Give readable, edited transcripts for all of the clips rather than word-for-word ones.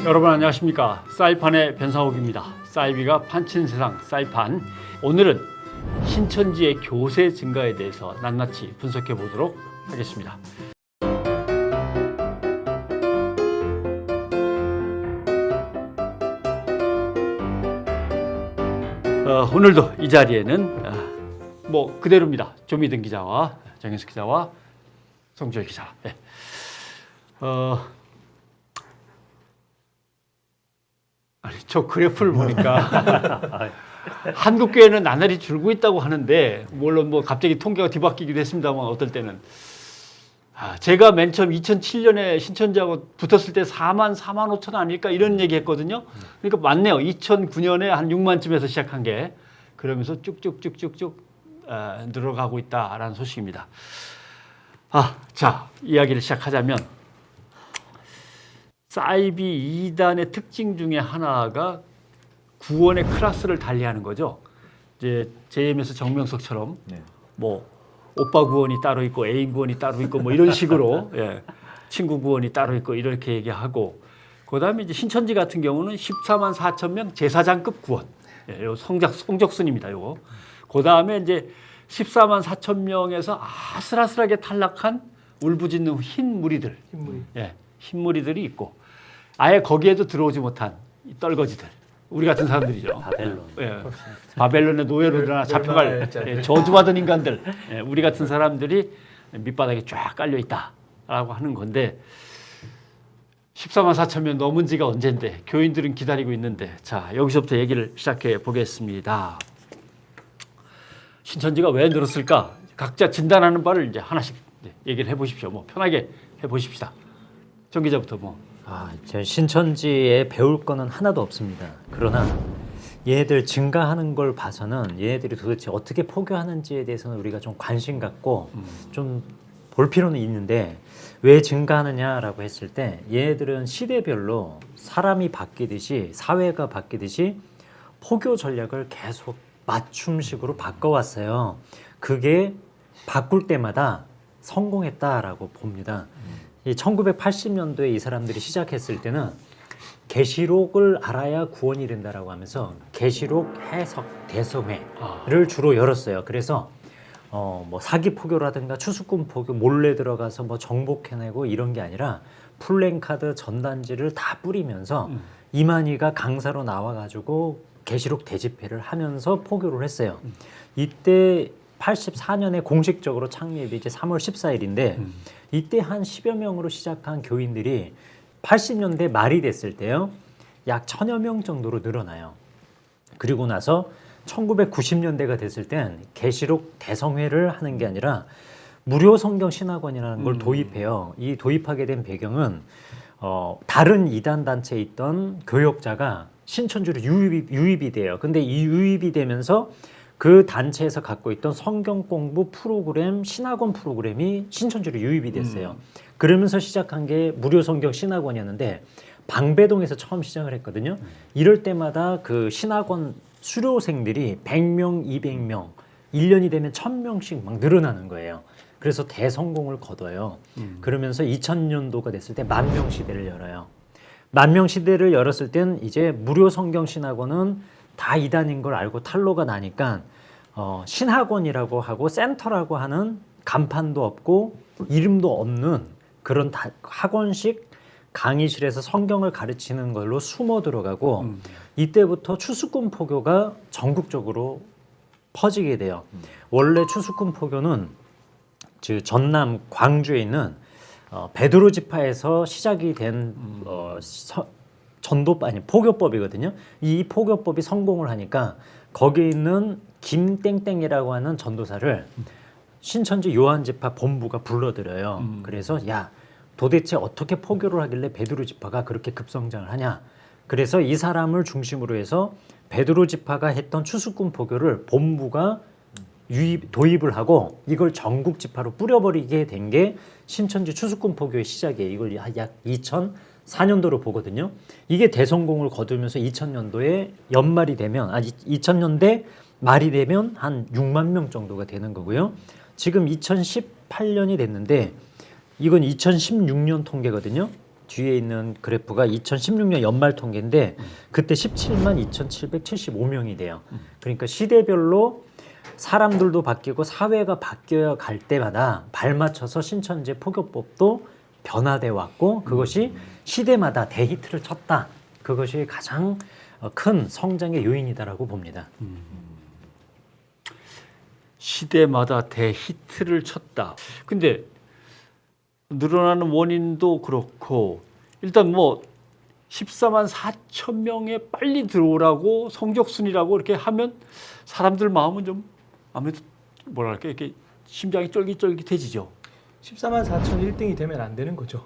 여러분 안녕하십니까. 사이판의 변상욱입니다. 사이비가 판친 세상 사이판. 오늘은 신천지의 교세 증가에 대해서 낱낱이 분석해 보도록 하겠습니다. 오늘도 이 자리에는 그대로입니다. 조미든 기자와 정현석 기자와 송주열 기자. 네. 저 그래프를 보니까 한국 교회는 나날이 줄고 있다고 하는데, 물론 갑자기 통계가 뒤바뀌기도 했습니다만 어떨 때는 제가 맨 처음 2007년에 신천지하고 붙었을 때 4만 5천 아닐까 이런 얘기했거든요. 그러니까 맞네요. 2009년에 한 6만쯤에서 시작한 게 그러면서 쭉쭉쭉쭉쭉 늘어가고 있다라는 소식입니다. 자, 이야기를 시작하자면 사이비 2단의 특징 중에 하나가 구원의 클래스를 달리하는 거죠. 이제 JMS 정명석처럼 오빠 구원이 따로 있고 애인 구원이 따로 있고 이런 식으로 친구 구원이 따로 있고 이렇게 얘기하고, 그다음에 이제 신천지 같은 경우는 14만 4천 명 제사장급 구원, 요 성적순입니다. 요거. 그다음에 이제 14만 4천 명에서 아슬아슬하게 탈락한 울부짖는 흰 무리들, 흰 무리들이 있고, 아예 거기에도 들어오지 못한 이 떨거지들, 우리 같은 사람들이죠. 바벨론의 노예로 잡혀갈 저주받은 인간들, 우리 같은 사람들이 밑바닥에 쫙 깔려 있다라고 하는 건데, 14만 4천 명 넘은 지가 언젠데 교인들은 기다리고 있는데, 자, 여기서부터 얘기를 시작해 보겠습니다. 신천지가 왜 늘었을까? 각자 진단하는 바를 이제 하나씩 얘기를 해보십시오. 편하게 해보십시다. 정 기자부터 저 신천지에 배울 거는 하나도 없습니다. 그러나 얘네들 증가하는 걸 봐서는 얘네들이 도대체 어떻게 포교하는지에 대해서는 우리가 좀 관심 갖고 좀 볼 필요는 있는데, 왜 증가하느냐라고 했을 때 얘네들은 시대별로 사람이 바뀌듯이 사회가 바뀌듯이 포교 전략을 계속 맞춤식으로 바꿔왔어요. 그게 바꿀 때마다 성공했다라고 봅니다. 이 1980년도에 이 사람들이 시작했을 때는 계시록을 알아야 구원이 된다라고 하면서 계시록 해석 대성회를 주로 열었어요. 그래서 사기 포교라든가 추수꾼 포교 몰래 들어가서 정복해내고 이런 게 아니라 플랜카드 전단지를 다 뿌리면서 이만희가 강사로 나와가지고 계시록 대집회를 하면서 포교를 했어요. 이때 84년에 공식적으로 창립이 이제 3월 14일인데 이때 한 10여 명으로 시작한 교인들이 80년대 말이 됐을 때요, 약 1000여 명 정도로 늘어나요. 그리고 나서 1990년대가 됐을 땐 계시록 대성회를 하는 게 아니라 무료 성경 신학원이라는 걸 도입해요. 이 도입하게 된 배경은 다른 이단 단체에 있던 교역자가 신천지로 유입이 돼요. 근데 이 유입이 되면서 그 단체에서 갖고 있던 성경 공부 프로그램, 신학원 프로그램이 신천지로 유입이 됐어요. 그러면서 시작한 게 무료 성경 신학원이었는데, 방배동에서 처음 시작을 했거든요. 이럴 때마다 그 신학원 수료생들이 100명, 200명, 1년이 되면 1000명씩 막 늘어나는 거예요. 그래서 대성공을 거둬요. 그러면서 2000년도가 됐을 때 10,000명 시대를 열어요. 10,000명 시대를 열었을 땐 이제 무료 성경 신학원은 다 이단인 걸 알고 탄로가 나니까 신학원이라고 하고 센터라고 하는 간판도 없고 이름도 없는 그런 학원식 강의실에서 성경을 가르치는 걸로 숨어 들어가고, 이때부터 추수꾼 포교가 전국적으로 퍼지게 돼요. 원래 추수꾼 포교는 전남 광주에 있는 베드로 지파에서 시작이 된 포교법이거든요. 이 포교법이 성공을 하니까 거기에 있는 김땡땡이라고 하는 전도사를 신천지 요한지파 본부가 불러들여요. 그래서 도대체 어떻게 포교를 하길래 베드로 지파가 그렇게 급성장을 하냐. 그래서 이 사람을 중심으로 해서 베드로 지파가 했던 추수꾼 포교를 본부가 도입을 하고 이걸 전국 지파로 뿌려버리게 된 게 신천지 추수꾼 포교의 시작이에요. 이걸 약 2004년도로 보거든요. 이게 대성공을 거두면서 2000년도에 연말이 되면 2000년대 말이 되면 한 6만 명 정도가 되는 거고요. 지금 2018년이 됐는데 이건 2016년 통계거든요. 뒤에 있는 그래프가 2016년 연말 통계인데 그때 17만 2,775명이 돼요. 그러니까 시대별로 사람들도 바뀌고 사회가 바뀌어 갈 때마다 발맞춰서 신천지 포교법도 변화돼 왔고 그것이 시대마다 대히트를 쳤다. 그것이 가장 큰 성장의 요인이다라고 봅니다. 시대마다 대히트를 쳤다. 근데 늘어나는 원인도 그렇고 일단 뭐 14만 4천 명에 빨리 들어오라고 성적순이라고 이렇게 하면 사람들 마음은 좀 아무래도 뭐랄까 이렇게 심장이 쫄깃쫄깃해지죠. 14만 4천 1등이 되면 안 되는 거죠.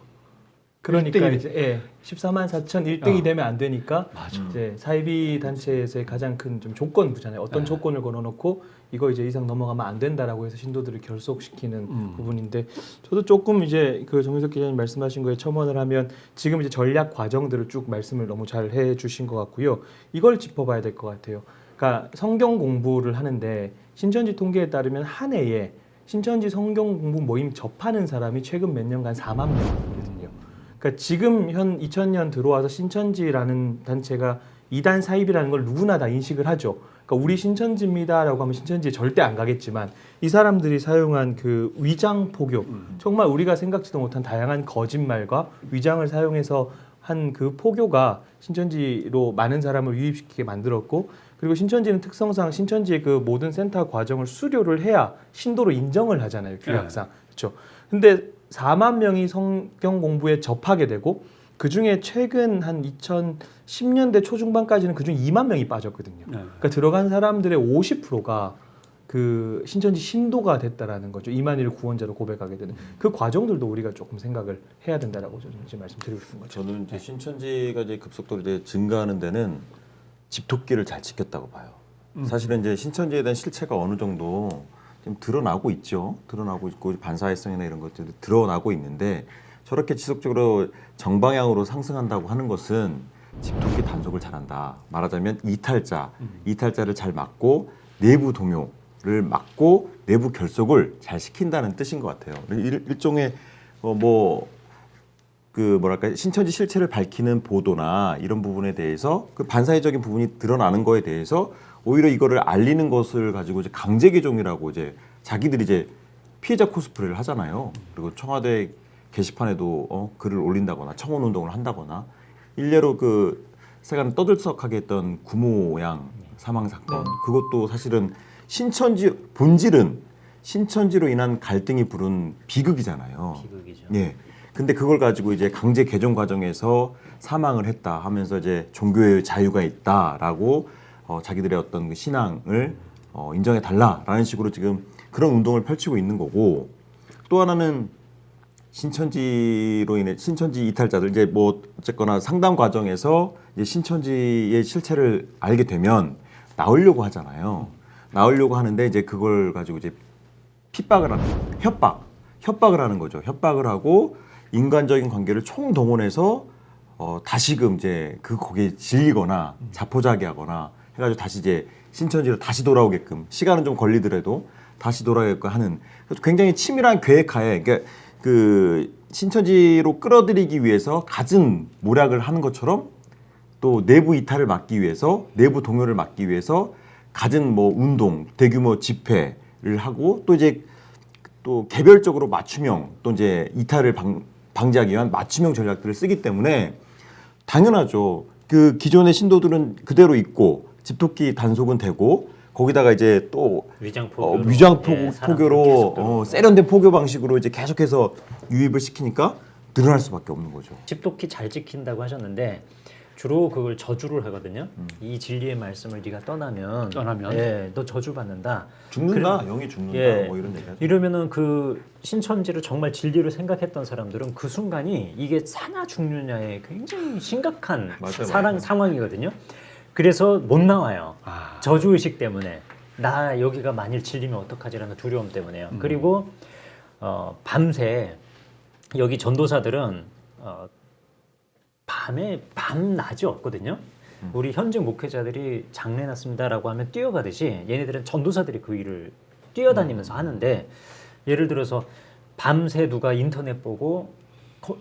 그러니까 1등이 이제 14만 4천 1등이 되면 안 되니까 맞아. 이제 사이비 단체에서의 가장 큰 좀 조건부잖아요. 어떤 조건을 걸어놓고 이거 이제 이상 넘어가면 안 된다라고 해서 신도들을 결속시키는 부분인데 저도 조금 이제 그 정민석 기자님 말씀하신 거에 첨언을 하면 지금 이제 전략 과정들을 쭉 말씀을 너무 잘 해주신 것 같고요. 이걸 짚어봐야 될 것 같아요. 그러니까 성경 공부를 하는데 신천지 통계에 따르면 한 해에 신천지 성경 공부 모임 접하는 사람이 최근 몇 년간 4만 명이거든요. 그러니까 지금 현 2000년 들어와서 신천지라는 단체가 이단 사입이라는 걸 누구나 다 인식을 하죠. 그러니까 우리 신천지입니다라고 하면 신천지에 절대 안 가겠지만 이 사람들이 사용한 그 위장 포교, 정말 우리가 생각지도 못한 다양한 거짓말과 위장을 사용해서 한 그 포교가 신천지로 많은 사람을 유입시키게 만들었고 그리고 신천지는 특성상 신천지의 그 모든 센터 과정을 수료를 해야 신도로 인정을 하잖아요. 규약상. 그렇죠. 근데 4만 명이 성경 공부에 접하게 되고 그중에 최근 한 2010년대 초중반까지는 그중 2만 명이 빠졌거든요. 그러니까 들어간 사람들의 50%가 그 신천지 신도가 됐다라는 거죠. 이만희를 구원자로 고백하게 되는 그 과정들도 우리가 조금 생각을 해야 된다라고 저는 이제 말씀드리고 싶은 거죠. 저는 이제 신천지가 이제 급속도로 이제 증가하는 데는 집토끼를 잘 지켰다고 봐요. 사실은 이제 신천지에 대한 실체가 어느 정도 좀 드러나고 있죠. 드러나고 있고 반사회성이나 이런 것들이 드러나고 있는데 저렇게 지속적으로 정방향으로 상승한다고 하는 것은 집토끼 단속을 잘한다. 말하자면 이탈자를 잘 막고 내부 동요를 막고 내부 결속을 잘 시킨다는 뜻인 것 같아요. 일종의 그 뭐랄까 신천지 실체를 밝히는 보도나 이런 부분에 대해서 그 반사회적인 부분이 드러나는 거에 대해서 오히려 이거를 알리는 것을 가지고 이제 강제 개종이라고 이제 자기들이 이제 피해자 코스프레를 하잖아요. 그리고 청와대 게시판에도 글을 올린다거나 청원 운동을 한다거나 일례로 그 세간 떠들썩하게 했던 구모 양 사망 사건 그것도 사실은 신천지 본질은 신천지로 인한 갈등이 부른 비극이잖아요. 비극이죠. 예. 근데 그걸 가지고 이제 강제 개종 과정에서 사망을 했다 하면서 이제 종교의 자유가 있다라고 자기들의 어떤 그 신앙을 인정해 달라라는 식으로 지금 그런 운동을 펼치고 있는 거고 또 하나는 신천지로 인해 신천지 이탈자들 이제 뭐 어쨌거나 상담 과정에서 이제 신천지의 실체를 알게 되면 나오려고 하잖아요. 나오려고 하는데 이제 그걸 가지고 이제 핍박을 하는 협박을 하는 거죠. 협박을 하고 인간적인 관계를 총동원해서 다시금 이제 그 거기에 질리거나 자포자기하거나 해가지고 다시 이제 신천지로 다시 돌아오게끔 시간은 좀 걸리더라도 다시 돌아오게끔 하는 굉장히 치밀한 계획하에 그러니까 그 신천지로 끌어들이기 위해서 갖은 모략을 하는 것처럼 또 내부 이탈을 막기 위해서 내부 동요를 막기 위해서 갖은 뭐 운동 대규모 집회를 하고 또 이제 또 개별적으로 맞춤형 또 이제 이탈을 방지하기 위한 맞춤형 전략들을 쓰기 때문에 당연하죠. 그 기존의 신도들은 그대로 있고 집토끼 단속은 되고 거기다가 이제 또 위장 포교로 세련된 포교 방식으로 이제 계속해서 유입을 시키니까 늘어날 수밖에 없는 거죠. 집토끼 잘 지킨다고 하셨는데 주로 그걸 저주를 하거든요. 이 진리의 말씀을 네가 떠나면 예, 너 저주 받는다. 죽는다. 영이 죽는다. 예, 뭐 이런 얘기하죠. 이러면은 그 신천지를 정말 진리로 생각했던 사람들은 그 순간이 이게 사나 죽느냐의 굉장히 심각한 상황이거든요. 그래서 못 나와요. 저주 의식 때문에 나 여기가 만일 진리면 어떡하지라는 두려움 때문에요. 그리고 밤새 여기 전도사들은 밤낮이 없거든요. 우리 현직 목회자들이 장례 났습니다라고 하면 뛰어가듯이 얘네들은 전도사들이 그 일을 뛰어다니면서 하는데 예를 들어서 밤새 누가 인터넷 보고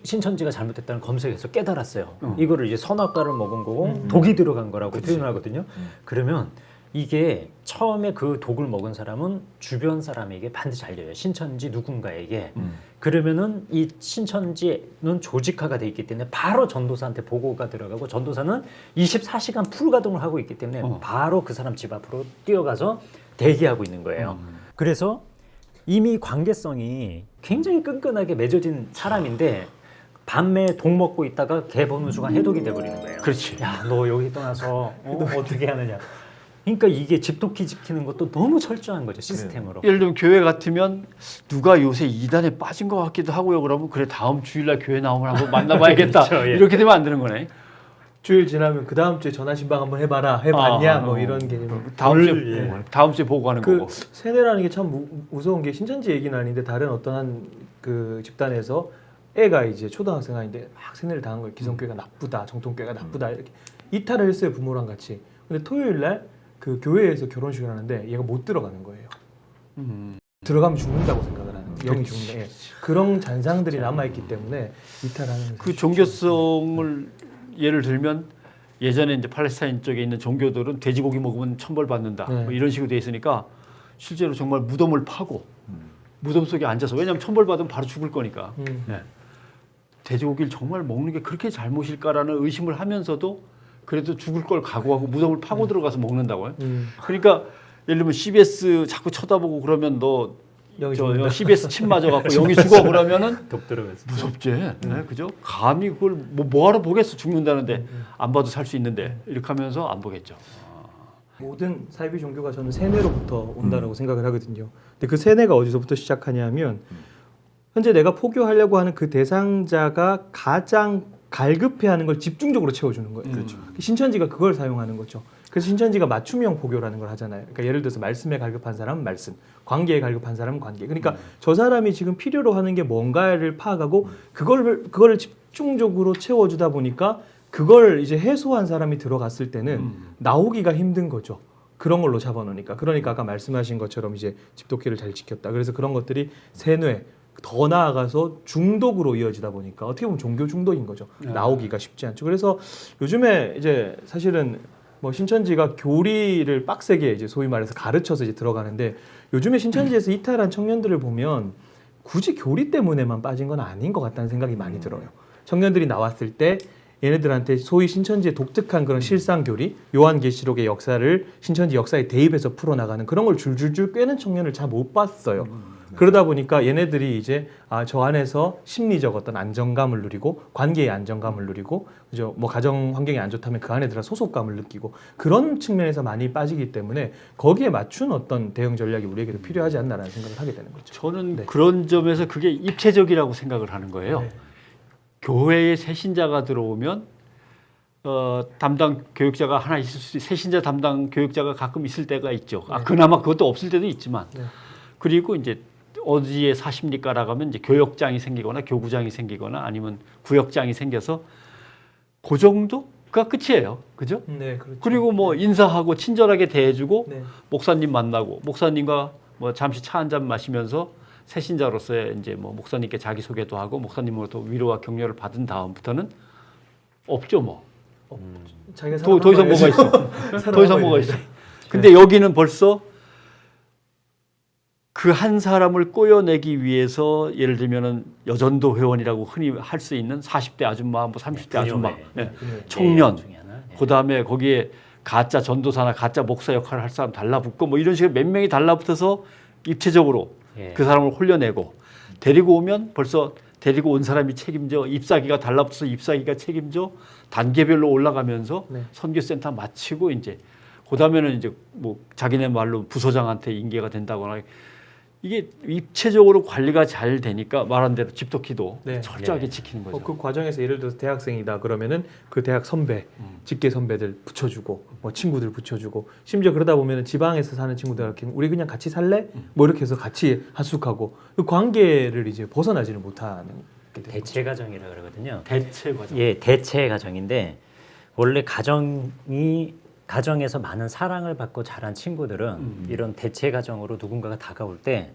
신천지가 잘못됐다는 검색에서 깨달았어요. 이거를 이제 선악과를 먹은 거고 독이 들어간 거라고 표현하거든요. 그러면 이게 처음에 그 독을 먹은 사람은 주변 사람에게 반드시 알려요. 신천지 누군가에게. 그러면은 이 신천지는 조직화가 돼 있기 때문에 바로 전도사한테 보고가 들어가고 전도사는 24시간 풀 가동을 하고 있기 때문에 바로 그 사람 집 앞으로 뛰어가서 대기하고 있는 거예요. 그래서 이미 관계성이 굉장히 끈끈하게 맺어진 사람인데 밤에 독 먹고 있다가 걔 보는 순간 해독이 돼버리는 거예요. 그렇지. 야, 너 여기 떠나서 어떻게 하느냐. 그러니까 이게 집도끼 지키는 것도 너무 철저한 거죠, 시스템으로. 예를 들면 교회 같으면 누가 요새 이단에 빠진 것 같기도 하고요. 그러면 그래 다음 주일날 교회 나오면 한번 만나봐야겠다. 그렇죠, 예. 이렇게 되면 안 되는 거네. 주일 지나면 그 다음 주에 전화 신방 한번 해봐라. 해봤냐? 뭐 이런 개념. 다음 주에 보고하는 그 거고. 세뇌라는 게 참 무서운 게 신천지 얘기는 아닌데 다른 어떤 한 그 집단에서 애가 이제 초등학생 아닌데 막 세뇌를 당한 거예요. 기성교회가 나쁘다, 정통교회가 나쁘다 이렇게 이탈을 했어요 부모랑 같이. 근데 토요일 날 그 교회에서 결혼식을 하는데 얘가 못 들어가는 거예요. 들어가면 죽는다고 생각을 하는 영이 죽는다. 예. 그런 잔상들이 남아 있기 때문에 이탈하는. 그 종교성을 예를 들면 예전에 이제 팔레스타인 쪽에 있는 종교들은 돼지고기 먹으면 천벌 받는다. 네. 뭐 이런 식으로 돼 있으니까 실제로 정말 무덤을 파고 무덤 속에 앉아서 왜냐하면 천벌 받으면 바로 죽을 거니까. 네. 돼지고기를 정말 먹는 게 그렇게 잘못일까라는 의심을 하면서도 그래도 죽을 걸 각오하고 무덤을 파고 들어가서 먹는다고요. 그러니까 예를 들면 CBS 자꾸 쳐다보고 그러면 너 저 CBS 침 맞아갖고 영이 죽어 그러면은 독 들어가서. 무섭지. 네, 그죠? 감히 그걸 뭐하러 보겠어 죽는다는데 안 봐도 살 수 있는데 이렇게 하면서 안 보겠죠. 모든 사이비 종교가 저는 세뇌로부터 온다라고 생각을 하거든요. 근데 그 세뇌가 어디서부터 시작하냐면 현재 내가 포교하려고 하는 그 대상자가 가장 갈급해하는 걸 집중적으로 채워주는 거예요. 그렇죠. 신천지가 그걸 사용하는 거죠. 그래서 신천지가 맞춤형 포교라는 걸 하잖아요. 그러니까 예를 들어서 말씀에 갈급한 사람은 말씀, 관계에 갈급한 사람은 관계. 그러니까 저 사람이 지금 필요로 하는 게 뭔가를 파악하고 그거를 집중적으로 채워주다 보니까 그걸 이제 해소한 사람이 들어갔을 때는 나오기가 힘든 거죠. 그런 걸로 잡아놓으니까. 그러니까 아까 말씀하신 것처럼 이제 집도끼를 잘 지켰다. 그래서 그런 것들이 세뇌, 더 나아가서 중독으로 이어지다 보니까 어떻게 보면 종교 중독인 거죠. 나오기가 쉽지 않죠. 그래서 요즘에 이제 사실은 뭐 신천지가 교리를 빡세게 이제 소위 말해서 가르쳐서 이제 들어가는데 요즘에 신천지에서 이탈한 청년들을 보면 굳이 교리 때문에만 빠진 건 아닌 것 같다는 생각이 많이 들어요. 청년들이 나왔을 때 얘네들한테 소위 신천지의 독특한 그런 실상교리, 요한계시록의 역사를 신천지 역사에 대입해서 풀어나가는 그런 걸 줄줄줄 꿰는 청년을 잘 못 봤어요. 그러다 보니까 얘네들이 이제 저 안에서 심리적 어떤 안정감을 누리고 관계의 안정감을 누리고 그죠? 뭐 가정 환경이 안 좋다면 그 안에 들어 소속감을 느끼고 그런 측면에서 많이 빠지기 때문에 거기에 맞춘 어떤 대응 전략이 우리에게도 필요하지 않나라는 생각을 하게 되는 거죠. 저는 그런 점에서 그게 입체적이라고 생각을 하는 거예요. 네. 교회에 새 신자가 들어오면 담당 교육자가 하나 있을 수, 새 신자 담당 교육자가 가끔 있을 때가 있죠. 그나마 그것도 없을 때도 있지만 그리고 이제 어디에 사십니까라고 하면 이제 교역장이 생기거나 교구장이 생기거나 아니면 구역장이 생겨서 그 정도가 끝이에요. 그죠? 네, 그렇죠. 그리고 뭐 인사하고 친절하게 대해주고 네. 목사님 만나고 목사님과 뭐 잠시 차 한 잔 마시면서 새신자로서의 이제 뭐 목사님께 자기 소개도 하고 목사님으로부터 위로와 격려를 받은 다음부터는 없죠 뭐. 자기가 더 이상 뭐가 있어? 더 이상 뭐가 있어? 근데 여기는 벌써 그 한 사람을 꼬여내기 위해서 예를 들면은 여전도 회원이라고 흔히 할 수 있는 40대 아줌마, 뭐 30대 아줌마, 청년, 그다음에 거기에 가짜 전도사나 가짜 목사 역할을 할 사람 달라붙고 뭐 이런 식으로 몇 명이 달라붙어서 입체적으로 그 사람을 홀려내고 데리고 오면 벌써 데리고 온 사람이 책임져 잎사귀가 달라붙어서 잎사귀가 책임져 단계별로 올라가면서 선교센터 마치고 이제 그다음에는 이제 뭐 자기네 말로 부서장한테 인계가 된다거나 이게 입체적으로 관리가 잘 되니까 말한 대로 집도끼도 철저하게 지키는 거죠. 그 과정에서 예를 들어서 대학생이다 그러면은 그 대학 선배, 직계 선배들 붙여주고 뭐 친구들 붙여주고 심지어 그러다 보면은 지방에서 사는 친구들 이렇게 우리 그냥 같이 살래? 뭐 이렇게 해서 같이 하숙하고 그 관계를 이제 벗어나지를 못하는 대체 가정이라 그러거든요. 대체 과정. 예, 대체 가정인데 원래 가정에서 많은 사랑을 받고 자란 친구들은 이런 대체 가정으로 누군가가 다가올 때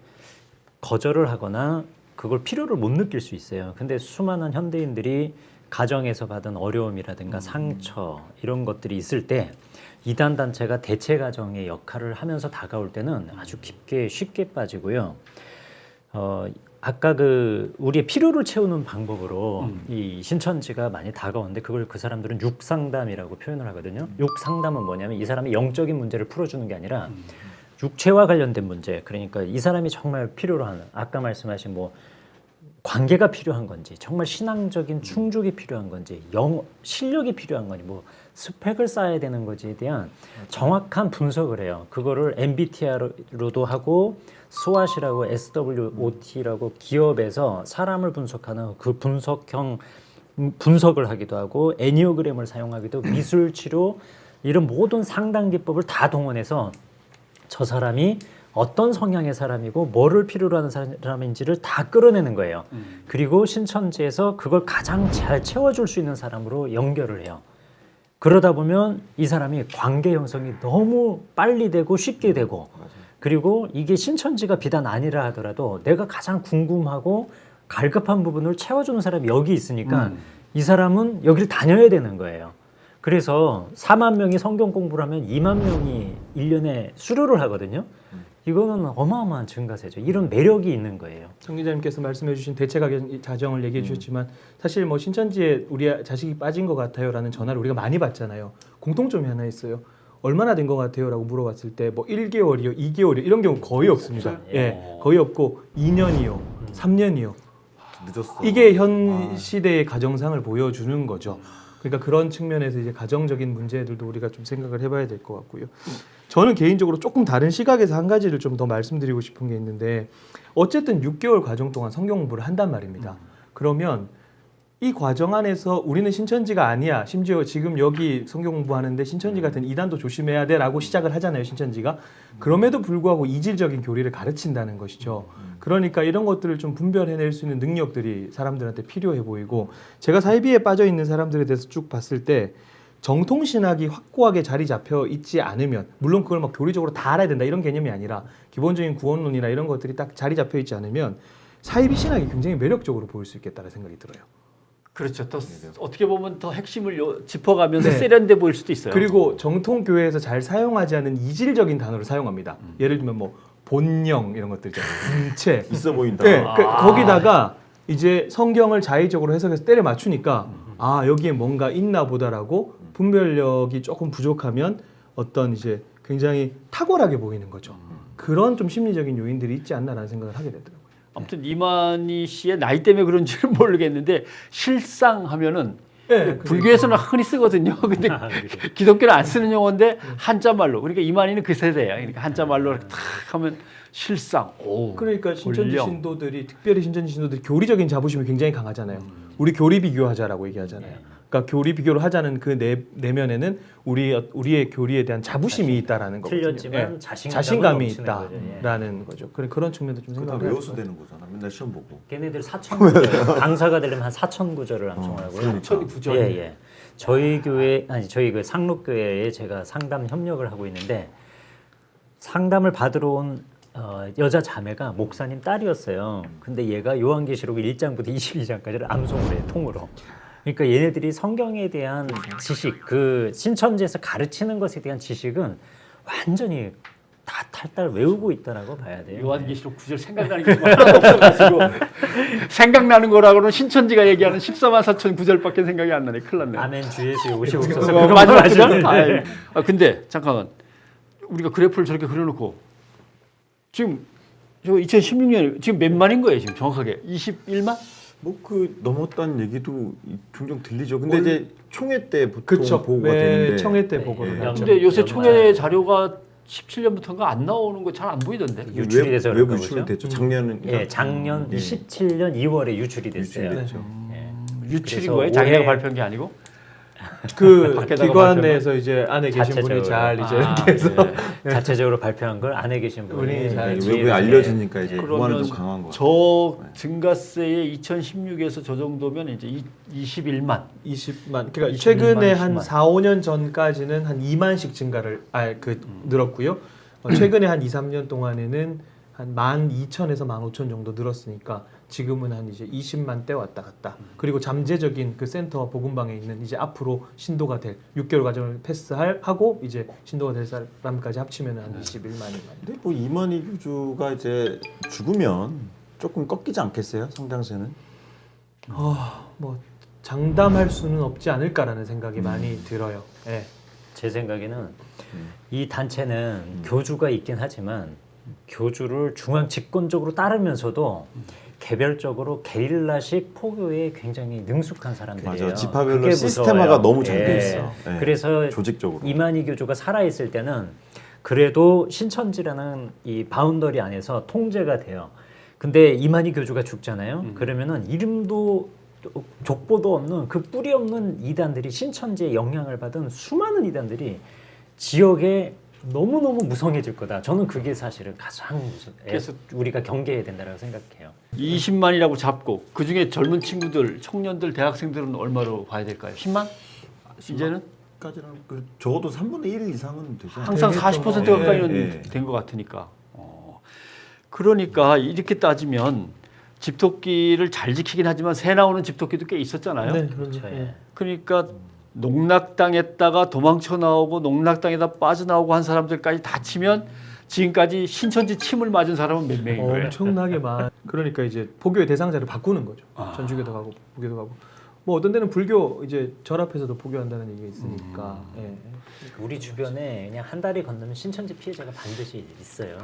거절을 하거나 그걸 필요를 못 느낄 수 있어요. 근데 수많은 현대인들이 가정에서 받은 어려움이라든가 상처 이런 것들이 있을 때 이단 단체가 대체 가정의 역할을 하면서 다가올 때는 아주 깊게 쉽게 빠지고요. 아까 그 우리의 필요를 채우는 방법으로 이 신천지가 많이 다가오는데 그걸 그 사람들은 육상담이라고 표현을 하거든요. 육상담은 뭐냐면 이 사람의 영적인 문제를 풀어주는 게 아니라 육체와 관련된 문제, 그러니까 이 사람이 정말 필요로 하는, 아까 말씀하신 뭐 관계가 필요한 건지, 정말 신앙적인 충족이 필요한 건지, 실력이 필요한 건지, 뭐 스펙을 쌓아야 되는 건지에 대한 정확한 분석을 해요. 그거를 MBTI로도 하고 스왓이라고 SWOT라고 기업에서 사람을 분석하는 그 분석을 하기도 하고 애니어그램을 사용하기도 하고 미술 치료 이런 모든 상담 기법을 다 동원해서 저 사람이 어떤 성향의 사람이고 뭐를 필요로 하는 사람인지를 다 끌어내는 거예요. 그리고 신천지에서 그걸 가장 잘 채워줄 수 있는 사람으로 연결을 해요. 그러다 보면 이 사람이 관계 형성이 너무 빨리 되고 쉽게 되고 그리고 이게 신천지가 비단 아니라 하더라도 내가 가장 궁금하고 갈급한 부분을 채워주는 사람이 여기 있으니까 이 사람은 여기를 다녀야 되는 거예요. 그래서 4만 명이 성경 공부를 하면 2만 명이 1년에 수료를 하거든요. 이거는 어마어마한 증가세죠. 이런 매력이 있는 거예요. 정 기자님께서 말씀해주신 대체 가정을 얘기해 주셨지만 사실 뭐 신천지에 우리 자식이 빠진 것 같아요라는 전화를 우리가 많이 받잖아요. 공통점이 하나 있어요. 얼마나 된 것 같아요라고 물어봤을 때 뭐 1개월이요, 2개월이요 이런 경우 거의 없습니다. 예, 거의 없고 2년이요, 3년이요. 늦었어. 이게 현 시대의 가정상을 보여주는 거죠. 그러니까 그런 측면에서 이제 가정적인 문제들도 우리가 좀 생각을 해봐야 될 것 같고요. 저는 개인적으로 조금 다른 시각에서 한 가지를 좀 더 말씀드리고 싶은 게 있는데 어쨌든 6개월 과정 동안 성경 공부를 한단 말입니다. 그러면 이 과정 안에서 우리는 신천지가 아니야. 심지어 지금 여기 성경 공부하는데 신천지 같은 이단도 조심해야 돼라고 시작을 하잖아요. 신천지가. 그럼에도 불구하고 이질적인 교리를 가르친다는 것이죠. 그러니까 이런 것들을 좀 분별해낼 수 있는 능력들이 사람들한테 필요해 보이고 제가 사이비에 빠져 있는 사람들에 대해서 쭉 봤을 때 정통신학이 확고하게 자리 잡혀 있지 않으면 물론 그걸 막 교리적으로 다 알아야 된다 이런 개념이 아니라 기본적인 구원론이나 이런 것들이 딱 자리 잡혀 있지 않으면 사이비 신학이 굉장히 매력적으로 보일 수 있겠다는 생각이 들어요. 그렇죠. 또 어떻게 보면 더 핵심을 짚어가면서 세련돼 보일 수도 있어요. 그리고 정통 교회에서 잘 사용하지 않은 이질적인 단어를 사용합니다. 예를 들면 뭐 본령 이런 것들 있잖아요. 분체 있어 보인다. 네, 거기다가 이제 성경을 자의적으로 해석해서 때려 맞추니까 아 여기에 뭔가 있나 보다라고 분별력이 조금 부족하면 어떤 이제 굉장히 탁월하게 보이는 거죠. 그런 좀 심리적인 요인들이 있지 않나라는 생각을 하게 되더라고요. 아무튼 이만희 씨의 나이 때문에 그런지는 모르겠는데 실상하면은 네, 불교에서는 흔히 쓰거든요. 근데 기독교는 안 쓰는 용어인데 한자말로. 그러니까 이만희는 그 세대야. 그러니까 한자말로 이렇게 탁 하면 실상. 오. 그러니까 신천지 권령. 신도들이 특별히 신천지 신도들이 교리적인 자부심이 굉장히 강하잖아요. 우리 교리 비교하자라고 얘기하잖아요. 그러니까 교리 비교를 하자는 그 내면에는 우리의 교리에 대한 자부심이 있다라는 거거든요. 틀렸지만 예. 자신감은 자신감이 넘치는 거죠. 예. 있다라는 거죠. 그런 측면도 좀 그거 다 생각을 외워서 되는 거잖아. 맨날 시험 보고. 걔네들 4,000구절 강사가 되려면 한 4,000구절을 암송을 하고요. 천구절. 예, 예. 저희 교회 저희 그 상록교회에 제가 상담 협력을 하고 있는데 상담을 받으러 온 여자 자매가 목사님 딸이었어요. 근데 얘가 요한계시록 1장부터 22장까지를 암송을 해요. 통으로. 그러니까 얘네들이 성경에 대한 지식, 그 신천지에서 가르치는 것에 대한 지식은 완전히 다 탈탈 외우고 있다라고 봐야 돼요. 요한계시록 9절 생각나는 게 하나도 없어가지고 생각나는 거라고는 신천지가 얘기하는 14만 4천 9절밖에 생각이 안 나네. 큰일 났네. 아멘 주 예수의 옷이 없어서 그거 마지막 구절? 근데 잠깐만 우리가 그래프를 저렇게 그려놓고 지금 저 2016년 지금 몇 만인 거예요 지금 정확하게 21만? 뭐 그 넘었다는 얘기도 종종 들리죠. 근데 이제 총회 때 보통 그쵸. 보고가 매 되는데 청회 때 보고를 예. 하죠. 근데 요새 연말. 총회 자료가 17년부터인가 안 나오는 거 잘 안 보이던데. 유출이 돼서 외부 그런가 유출이 보죠? 됐죠. 작년은 예, 작년 예. 17년 2월에 유출이 됐어요. 유출이 됐죠. 예. 유출인 그래서 거예요? 자기가 올해- 발표한 게 아니고? 그 밖에다가 기관 발표는? 내에서 이제 안에 계신 분이 자체적으로. 잘 이제 이렇게 해서 자체적으로 발표한 걸 안에 계신 분이 우리 잘 예, 뒤에서 외부에 알려지니까 이제 그러면 보안은 좀 강한 거. 저 증가세의 2016에서 저 정도면 이제 21만. 20만. 그러니까 21만, 최근에 20만. 한 4, 5년 전까지는 한 2만씩 증가를 늘었고요. 최근에 한 2, 3년 동안에는 한 12,000에서 15,000 정도 늘었으니까 지금은 한 이제 20만 대 왔다 갔다. 그리고 잠재적인 그 센터 보건방에 있는 이제 앞으로 신도가 될 6개월 과정을 하고 이제 신도가 될 사람까지 합치면 한 21만이만. 근데 뭐 이만희 교주가 이제 죽으면 조금 꺾이지 않겠어요? 성장세는? 뭐 장담할 수는 없지 않을까라는 생각이 많이 들어요. 예. 제 생각에는 이 단체는 교주가 있긴 하지만 교주를 중앙 집권적으로 따르면서도 개별적으로 게릴라식 포교에 굉장히 능숙한 사람들이에요. 맞아. 지파별로 그게 시스템화가 무서워요. 너무 잘 돼 예. 있어. 예. 그래서 조직적으로. 이만희 교주가 살아 있을 때는 그래도 신천지라는 이 바운더리 안에서 통제가 돼요. 근데 이만희 교주가 죽잖아요. 그러면은 이름도 족보도 없는 그 뿌리 없는 이단들이 신천지의 영향을 받은 수많은 이단들이 지역에 너무너무 무성해질 거다. 저는 그게 사실은 가장 그래서 우리가 경계해야 된다고 생각해요. 20만이라고 잡고 그 중에 젊은 친구들, 청년들, 대학생들은 얼마로 봐야 될까요? 10만? 이제는 까지는 적어도 3분의 1 이상은 되죠. 항상 40% 예, 가까이는 예. 된 것 같으니까. 그러니까 이렇게 따지면 집토끼를 잘 지키긴 하지만 새 나오는 집토끼도 꽤 있었잖아요. 네, 그렇죠. 예. 그러니까 농락당했다가 도망쳐 나오고 농락당에다 빠져나오고 한 사람들까지 다 치면 지금까지 신천지 침을 맞은 사람은 몇 명인 거예요? 엄청나게 많. 그러니까 이제 포교의 대상자를 바꾸는 거죠. 전주교도 가고 포교도 가고. 뭐 어떤 데는 불교 이제 절 앞에서도 포교한다는 얘기가 있으니까. 예. 우리 주변에 그냥 한 다리 건너면 신천지 피해자가 반드시 있어요.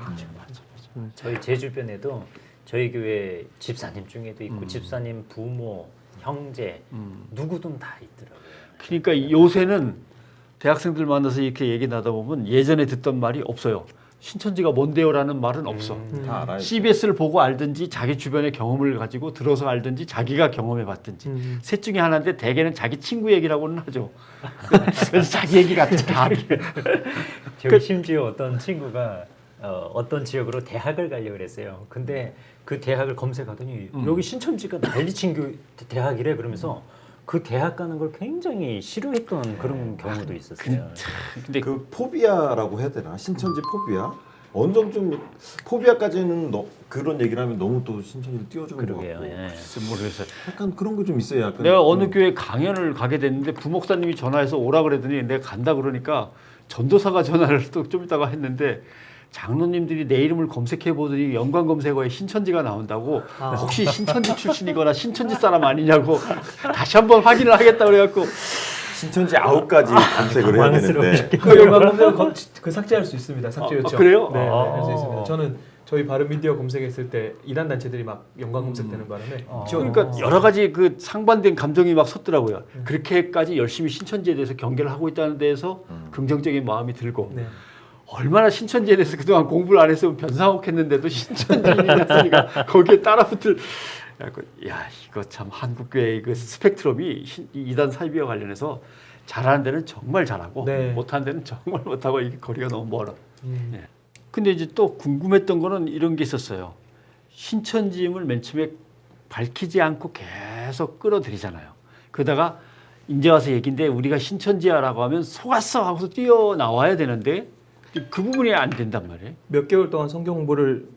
저희 제 주변에도 저희 교회 집사님 중에도 있고 집사님 부모, 형제 누구든 다 있더라고요. 그러니까 요새는 대학생들 만나서 이렇게 얘기 나다 보면 예전에 듣던 말이 없어요. 신천지가 뭔데요라는 말은 없어. 다 알아요. CBS를 보고 알든지 자기 주변의 경험을 가지고 들어서 알든지 자기가 경험해 봤든지 셋 중에 하나인데 대개는 자기 친구 얘기라고는 하죠. 그래서 자기 얘기 같은 다 저희 심지어 어떤 친구가 어떤 지역으로 대학을 가려고 그랬어요. 근데 그 대학을 검색하더니 여기 신천지가 난리친 대학이래 그러면서 그 대학 가는 걸 굉장히 싫어했던 그런 경우도 있었어요. 근데 그 포비아라고 해야 되나? 신천지 포비아? 어느 정도 좀 포비아까지는 그런 얘기를 하면 너무 또 신천지를 띄워주는 것 그러게요. 같고 예. 모르겠어요. 약간 그런 거 좀 있어요. 약간 내가 어느 교회 강연을 가게 됐는데 부목사님이 전화해서 오라 그러더니 내가 간다 그러니까 전도사가 전화를 또 좀 이따가 했는데 장로님들이 내 이름을 검색해 보더니 연관 검색어에 신천지가 나온다고 혹시 신천지 출신이거나 신천지 사람 아니냐고 다시 한번 확인을 하겠다 그래갖고 신천지 9가지 검색을 해야 되는데 그 연관 검색 그 삭제할 수 있습니다. 삭제 요청. 그래요? 네, 할 수 있습니다. 저는 저희 바른 미디어 검색했을 때 이단 단체들이 막 연관 검색되는 바람에 그러니까 여러 가지 그 상반된 감정이 막 섰더라고요. 그렇게까지 열심히 신천지에 대해서 경계를 하고 있다는 데에서 긍정적인 마음이 들고 네. 얼마나 신천지에 대해서 그동안 공부를 안 했으면 변상혹했는데도 신천지인이었으니까 거기에 따라붙을 야 이거 참 한국교회의 그 스펙트럼이 이단 사이비와 관련해서 잘하는 데는 정말 잘하고 네. 못하는 데는 정말 못하고 이게 거리가 너무 멀어. 네. 근데 이제 또 궁금했던 거는 이런 게 있었어요. 신천지임을 맨 처음에 밝히지 않고 계속 끌어들이잖아요. 그러다가 이제 와서 얘기인데 우리가 신천지야라고 하면 속았어 하고서 뛰어나와야 되는데 그 부분이 안 된단 말이에요. 몇 개월 동안 성경 공부를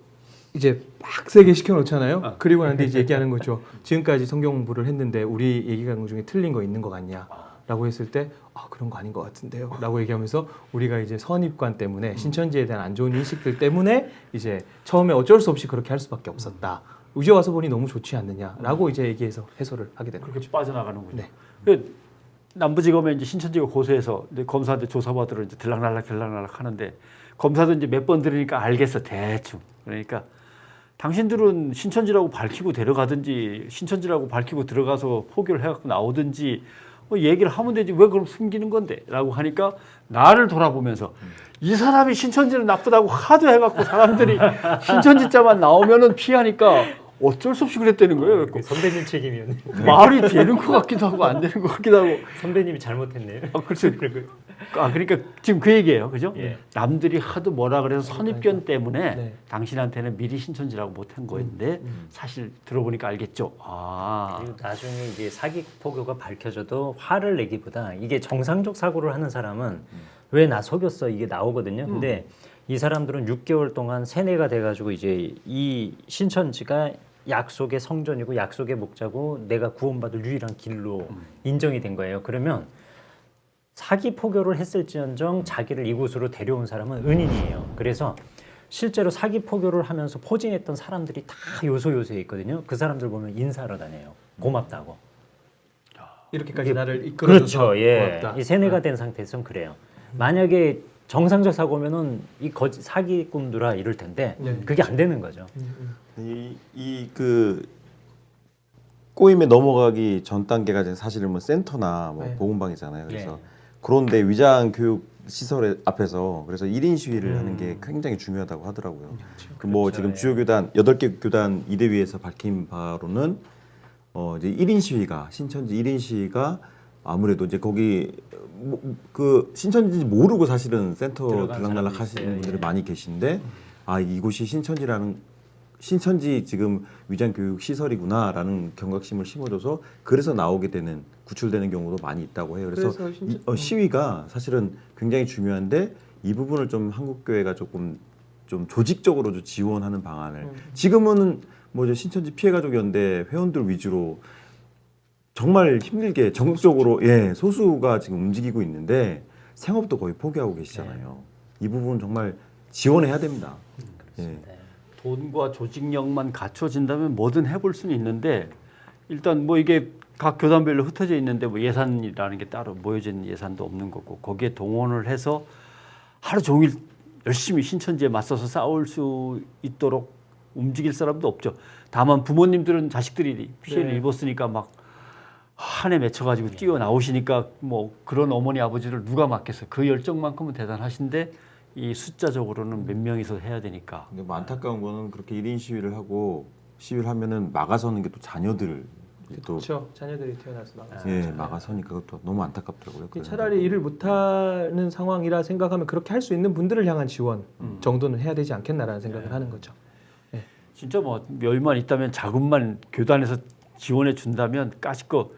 이제 빡세게 시켜놓잖아요. 그리고 난 뒤에 이제 얘기하는 거죠. 지금까지 성경 공부를 했는데 우리 얘기하는 것 중에 틀린 거 있는 거 같냐? 라고 했을 때 그런 거 아닌 것 같은데요. 라고 얘기하면서 우리가 이제 선입관 때문에 신천지에 대한 안 좋은 인식들 때문에 이제 처음에 어쩔 수 없이 그렇게 할 수밖에 없었다. 이제 와서 보니 너무 좋지 않느냐라고 이제 얘기해서 해소를 하게 되는 그렇게 거죠. 빠져나가는군요. 네. 그 남부지검에 이제 신천지가 고소해서 이제 검사한테 조사받으러 이제 들락날락 하는데 검사도 이제 몇 번 들으니까 알겠어 대충. 그러니까 당신들은 신천지라고 밝히고 데려가든지 신천지라고 밝히고 들어가서 포교를 해갖고 나오든지 뭐 얘기를 하면 되지 왜 그럼 숨기는 건데? 라고 하니까 나를 돌아보면서 이 사람이 신천지는 나쁘다고 하도 해갖고 사람들이 신천지자만 나오면은 피하니까 어쩔 수 없이 그랬다는 거예요. 그 선배님 책임이었네. 말이 되는 것 같기도 하고 안 되는 것 같기도 하고. 선배님이 잘못했네요. 그렇죠. 그러니까 지금 그 얘기예요, 그죠? 예. 남들이 하도 뭐라 그래서 선입견 때문에 네. 당신한테는 미리 신천지라고 못한 거였는데 사실 들어보니까 알겠죠. 그리고 나중에 이제 사기 포교가 밝혀져도 화를 내기보다 이게 정상적 사고를 하는 사람은 왜 나 속였어 이게 나오거든요. 근데 이 사람들은 6개월 동안 세뇌가 돼가지고 이제 이 신천지가 약속의 성전이고 약속의 목자고 내가 구원받을 유일한 길로 인정이 된 거예요. 그러면 사기 포교를 했을지언정 자기를 이곳으로 데려온 사람은 은인이에요. 그래서 실제로 사기 포교를 하면서 포진했던 사람들이 다 요소요소에 있거든요. 그 사람들 보면 인사하러 다녀요. 고맙다고. 이렇게까지 나를 이끌어줘서 그렇죠. 예. 고맙다. 이 세뇌가 된 상태에서는 그래요. 만약에 정상적 사고면은 이 사기꾼들아 이럴 텐데 네. 그게 안 되는 거죠. 그 꼬임에 넘어가기 전 단계가 이제 사실은 뭐 센터나 뭐 네. 보건방이잖아요. 그래서 네. 그런데 위장 교육 시설 앞에서 그래서 1인 시위를 하는 게 굉장히 중요하다고 하더라고요. 뭐 그렇죠. 지금 예. 주요 교단 8개 교단 이대위에서 밝힌 바로는 이제 1인 시위가 신천지 1인 시위가 아무래도 이제 거기 그 신천지인지 모르고 사실은 센터 들어간 들락날락 사람도 하시는 있어요. 분들이 예. 많이 계신데 아 이곳이 신천지 지금 위장 교육 시설이구나라는 경각심을 심어줘서 그래서 나오게 되는 구출되는 경우도 많이 있다고 해요. 그래서 시위가 사실은 굉장히 중요한데 이 부분을 좀 한국교회가 좀 조직적으로 좀 지원하는 방안을 지금은 뭐 이제 신천지 피해가족연대 회원들 위주로 정말 힘들게 전국적으로 소수가 지금 움직이고 있는데 생업도 거의 포기하고 계시잖아요. 이 부분 정말 지원해야 됩니다. 예. 돈과 조직력만 갖춰진다면 뭐든 해볼 수는 있는데 일단 뭐 이게 각 교단별로 흩어져 있는데 뭐 예산이라는 게 따로 모여진 예산도 없는 거고 거기에 동원을 해서 하루 종일 열심히 신천지에 맞서서 싸울 수 있도록 움직일 사람도 없죠. 다만 부모님들은 자식들이 피해를 입었으니까 막 한해 맺혀가지고 뛰어 나오시니까 뭐 그런 어머니 아버지를 누가 맡겠어요. 그 열정만큼은 대단하신데 이 숫자적으로는 몇 명이서 해야 되니까. 근데 뭐 안타까운 거는 그렇게 1인 시위를 하면은 막아서는 게 또 자녀들 또 그렇죠. 자녀들이 태어나서 나가서 막아서니까 그것도 너무 안타깝더라고요. 차라리 일을 못하는 상황이라 생각하면 그렇게 할 수 있는 분들을 향한 지원 정도는 해야 되지 않겠나라는 생각을 하는 거죠. 진짜 뭐 여유만 있다면 자금만 교단에서 지원해 준다면 까짓거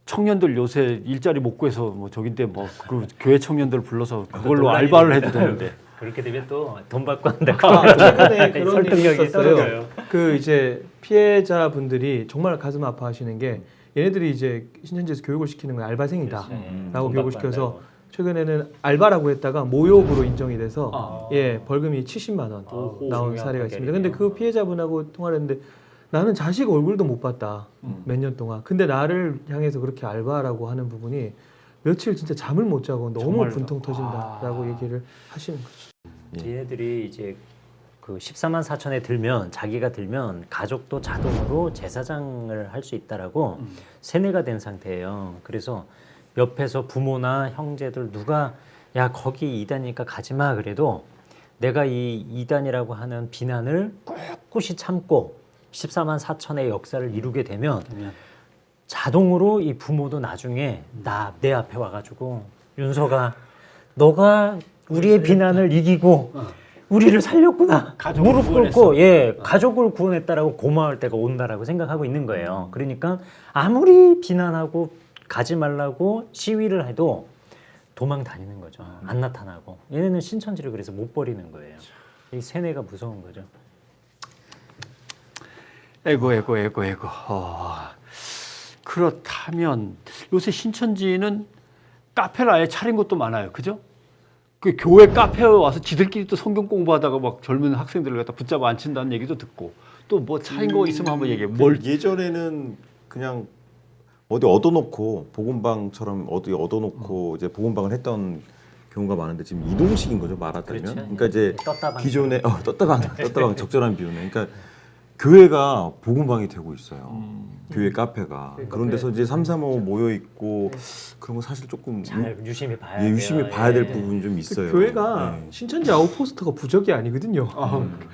청년들 요새 일자리 못 구해서 뭐 저긴데 뭐 그 교회 청년들 불러서 그걸로 알바를 해도 되는데 그렇게 되면 또 돈 받고 한다고. 최근에 그런 일이 설득력이 있었어요. 떨어져요. 그 이제 피해자분들이 정말 가슴 아파하시는 게 얘네들이 이제 신천지에서 교육을 시키는 건 알바생이다라고 돈 교육을 받고 시켜서 한다고. 최근에는 알바라고 했다가 모욕으로 인정이 돼서 벌금이 70만 원 오호, 나온 중요한 사례가 있습니다. 판결이네요. 근데 그 피해자분하고 통화를 했는데 나는 자식 얼굴도 못 봤다 몇 년 동안. 근데 나를 향해서 그렇게 알바라고 하는 부분이 며칠 진짜 잠을 못 자고 너무 정말로. 분통 터진다라고 얘기를 하시는 거죠. 얘네들이 이제 그 14만 4천에 들면 자기가 들면 가족도 자동으로 제사장을 할 수 있다라고 세뇌가 된 상태예요. 그래서 옆에서 부모나 형제들 누가 야 거기 이단이니까 가지 마 그래도 내가 이 이단이라고 하는 비난을 꿋꿋이 참고 14만 4천의 역사를 이루게 되면 자동으로 이 부모도 나중에 내 앞에 와가지고 윤서가 너가 우리의 비난을 이기고 우리를 살렸구나. 가족을 무릎 구원했어. 꿇고 가족을 구원했다라고 고마울 때가 온다라고 생각하고 있는 거예요. 그러니까 아무리 비난하고 가지 말라고 시위를 해도 도망 다니는 거죠. 안 나타나고. 얘네는 신천지를 그래서 못 버리는 거예요. 이 세뇌가 무서운 거죠. 에고. 그렇다면 요새 신천지는 카페를 아예 차린 것도 많아요. 그죠? 그 교회 카페에 와서 지들끼리 또 성경 공부하다가 막 젊은 학생들을 갖다 붙잡아 앉힌다는 얘기도 듣고 또 뭐 차린 거 있으면 한번 얘기해. 예전에는 그냥 어디 얻어놓고 복음방처럼 어디 얻어놓고 이제 복음방을 했던 경우가 많은데 지금 이동식인 거죠 말하자면. 그렇죠. 그러니까 이제 떴다방. 기존에 떴다방 적절한 비유네. 그러니까 교회가 복음방이 되고 있어요. 교회 카페가 그런 데서 이제 335 모여 있고 그런 거 사실 조금 잘 유심히 봐야 돼요. 유심히 봐야 될 부분이 좀 있어요. 교회가 네. 신천지 아웃포스터가 부적이 아니거든요.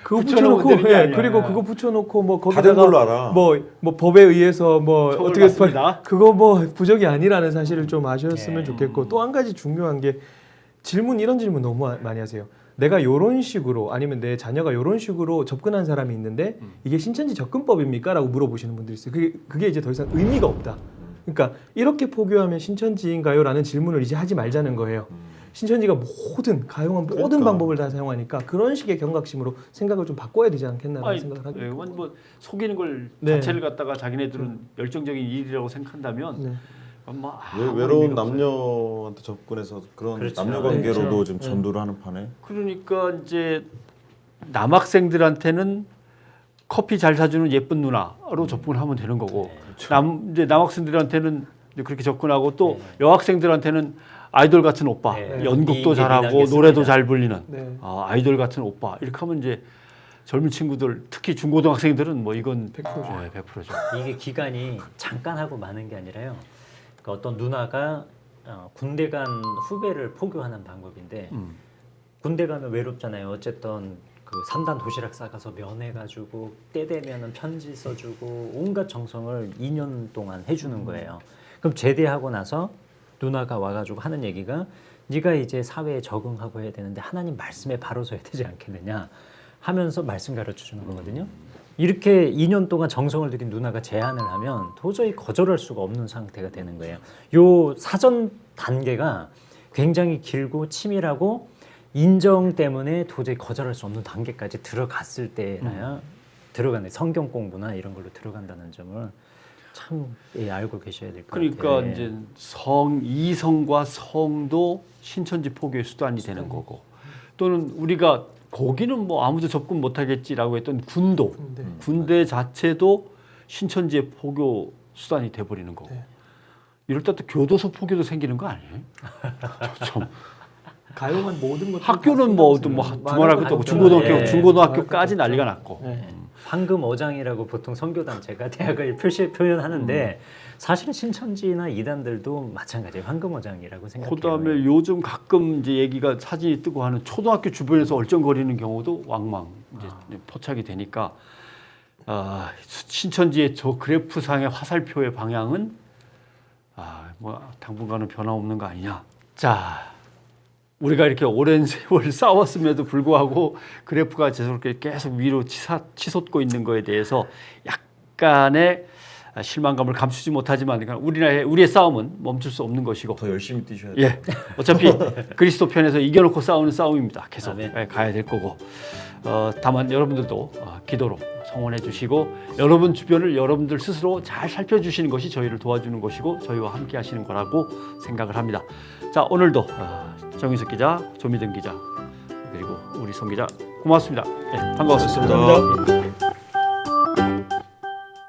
그거 붙여놓으면 붙여놓고 되는 게 아니야. 그리고 그거 붙여놓고 뭐 다 된 걸로 거기다가 알아. 뭐 법에 의해서 뭐 처벌 어떻게 받습니다. 그거 뭐 부적이 아니라는 사실을 좀 아셨으면 예. 좋겠고 또 한 가지 중요한 게 이런 질문 너무 많이 하세요. 내가 요런 식으로 아니면 내 자녀가 요런 식으로 접근한 사람이 있는데 이게 신천지 접근법입니까? 라고 물어보시는 분들이 있어요. 그게 이제 더 이상 의미가 없다. 그러니까 이렇게 포교하면 신천지인가요? 라는 질문을 이제 하지 말자는 거예요. 신천지가 모든 가용한 모든 그러니까. 방법을 다 사용하니까 그런 식의 경각심으로 생각을 좀 바꿔야 되지 않겠나라는 아니, 생각을 하게 됩니다. 뭐 속이는 걸 네. 자체를 갖다가 자기네들은 열정적인 일이라고 생각한다면 네. 뭐 외로운 남녀한테 접근해서 그런 그렇죠. 남녀 관계로도 그렇죠. 좀 전도를 하는 판에 그러니까 이제 남학생들한테는 커피 잘 사주는 예쁜 누나로 접근을 하면 되는 거고 이제 남학생들한테는 이제 그렇게 접근하고 또 여학생들한테는 아이돌 같은 오빠, 네. 연극도 이 잘하고 예민하겠습니다. 노래도 잘 불리는 네. 아이돌 같은 오빠 이렇게 하면 이제 젊은 친구들 특히 중고등학생들은 뭐 이건 100%죠. 100%죠. 이게 기간이 잠깐 하고 마는 게 아니라요. 그러니까 어떤 누나가 군대 간 후배를 포교하는 방법인데 군대 가면 외롭잖아요. 어쨌든 그 3단 도시락 싸가서 면해가지고 때 되면은 편지 써주고 온갖 정성을 2년 동안 해주는 거예요. 그럼 제대하고 나서 누나가 와가지고 하는 얘기가 네가 이제 사회에 적응하고 해야 되는데 하나님 말씀에 바로 서야 되지 않겠느냐 하면서 말씀 가르쳐 주는 거거든요. 이렇게 2년 동안 정성을 들인 누나가 제안을 하면 도저히 거절할 수가 없는 상태가 되는 거예요. 요 사전 단계가 굉장히 길고 치밀하고 인정 때문에 도저히 거절할 수 없는 단계까지 들어갔을 때라야 들어가는 성경 공부나 이런 걸로 들어간다는 점을 참 알고 계셔야 될 것 그러니까 같아요. 이제 이성과 성도 신천지 포교의 수단이 되는 거고 또는 우리가 거기는 뭐 아무도 접근 못하겠지라고 했던 군대 자체도 신천지의 포교 수단이 돼버리는 거고 네. 이럴 때 또 교도소 포교도 생기는 거 아니에요? 좀 가용한 모든 것 학교는 뭐 두말할 것도 없고 중고등학교까지 난리가 났고 황금 어장이라고 보통 선교 단체가 대학을 표현하는데 사실은 신천지나 이단들도 마찬가지예요. 황금 어장이라고 생각해요. 그다음에 요즘 가끔 이제 얘기가 사진이 뜨고 하는 초등학교 주변에서 얼쩡거리는 경우도 왕왕 이제 포착이 되니까 신천지의 저 그래프상의 화살표의 방향은 뭐 당분간은 변함없는 거 아니냐. 자, 우리가 이렇게 오랜 세월 싸웠음에도 불구하고 그래프가 저렇게 계속 위로 치솟고 있는 거에 대해서 약간의 실망감을 감추지 못하지만 우리의 싸움은 멈출 수 없는 것이고 더 열심히 뛰셔야 돼요. 예, 어차피 그리스도 편에서 이겨놓고 싸우는 싸움입니다. 계속 가야 될 거고 다만 여러분들도 기도로 성원해 주시고 여러분 주변을 여러분들 스스로 잘 살펴주시는 것이 저희를 도와주는 것이고 저희와 함께 하시는 거라고 생각을 합니다. 자, 오늘도 정윤석 기자, 조미등 기자 그리고 우리 송 기자 고맙습니다. 예, 반가웠습니다. 감사합니다.